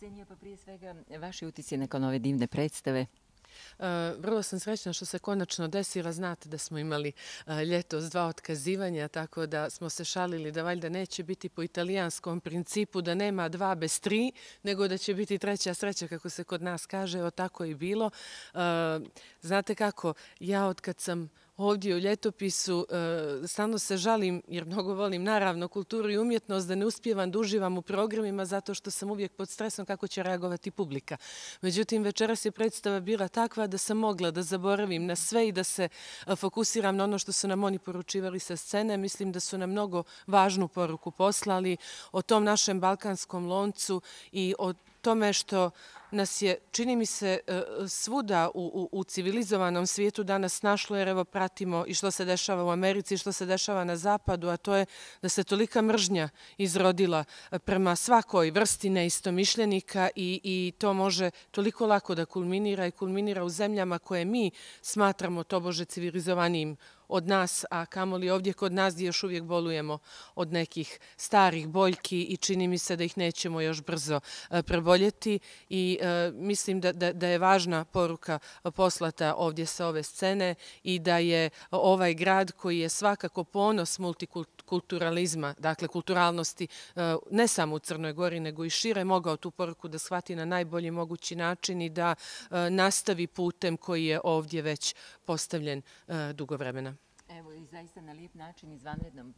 Ksenija, pa prije svega vaši utisci nakon ove divne predstave? Vrlo sam srećna što se konačno desila. Znate da smo imali ljetos 2 otkazivanja, tako da smo se šalili da valjda neće biti po italijanskom principu da nema 2 bez 3, nego da će biti treća sreća, kako se kod nas kaže. Evo tako je i bilo. Znate kako, ja od kad sam ovdje u Ljetopisu stalno se žalim, jer mnogo volim naravno kulturu i umjetnost, da ne uspijevam da uživam u programima zato što sam uvijek pod stresom kako će reagovati publika. Međutim, večeras je predstava bila takva da sam mogla da zaboravim na sve i da se fokusiram na ono što su nam oni poručivali sa scene. Mislim da su nam mnogo važnu poruku poslali o tom našem balkanskom loncu i o tome što nas je, čini mi se, svuda u civilizovanom svijetu danas našlo, jer evo pratimo i što se dešava u Americi i što se dešava na zapadu, a to je da se tolika mržnja izrodila prema svakoj vrsti neistomišljenika i to može toliko lako da kulminira i kulminira u zemljama koje mi smatramo tobože civilizovanijim od nas, a kamoli ovdje kod nas gdje još uvijek bolujemo od nekih starih boljki i čini mi se da ih nećemo još brzo preboljeti i mislim da je važna poruka poslata ovdje sa ove scene i da je ovaj grad koji je svakako ponos multikulturalizma, dakle kulturalnosti, ne samo u Crnoj Gori nego i šire, mogao tu poruku da shvati na najbolji mogući način i da nastavi putem koji je ovdje već postavljen dugo vremena. Evo i zaista na lijep način, izvanrednom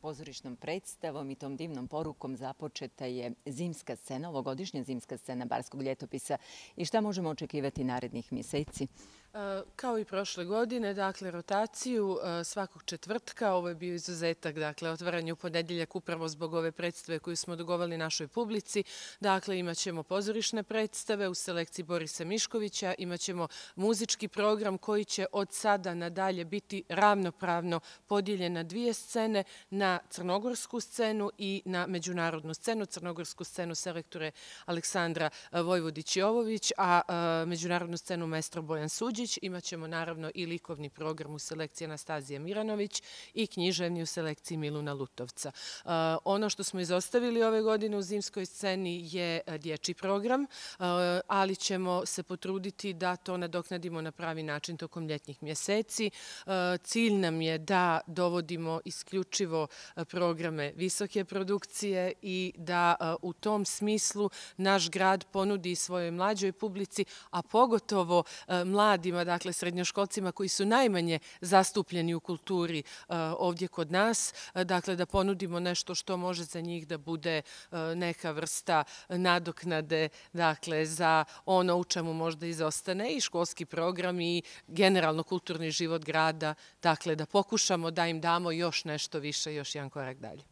pozorišnom predstavom i tom divnom porukom započeta je zimska scena, ovogodišnja zimska scena Barskog Ljetopisa. I šta možemo očekivati narednih mjeseci? Kao i prošle godine, dakle, rotaciju svakog četvrtka. Ovo je bio izuzetak, dakle, otvaranje u ponedjeljak upravo zbog ove predstave koju smo dogovorili našoj publici. Dakle, imat ćemo pozorišne predstave u selekciji Borisa Miškovića, imat ćemo muzički program koji će od sada nadalje biti ravnopravno podijeljen na 2 scene, na crnogorsku scenu i na međunarodnu scenu. Crnogorsku scenu selektore Aleksandra Vojvodić-Jovović, a međunarodnu scenu maestro Bojan Suđić. Imaćemo naravno i likovni program u selekciji Anastazije Miranović i književni u selekciji Miluna Lutovca. Ono što smo izostavili ove godine u zimskoj sceni je dječji program, ali ćemo se potruditi da to nadoknadimo na pravi način tokom ljetnjih mjeseci. Cilj nam je da dovodimo isključivo programe visoke produkcije i da u tom smislu naš grad ponudi svojoj mlađoj publici, a pogotovo mladima, dakle srednjoškolcima koji su najmanje zastupljeni u kulturi ovdje kod nas, dakle da ponudimo nešto što može za njih da bude neka vrsta nadoknade, dakle za ono u čemu možda izostane i školski program i generalno kulturni život grada, dakle da pokušamo da im damo još nešto više, još jedan korak dalje.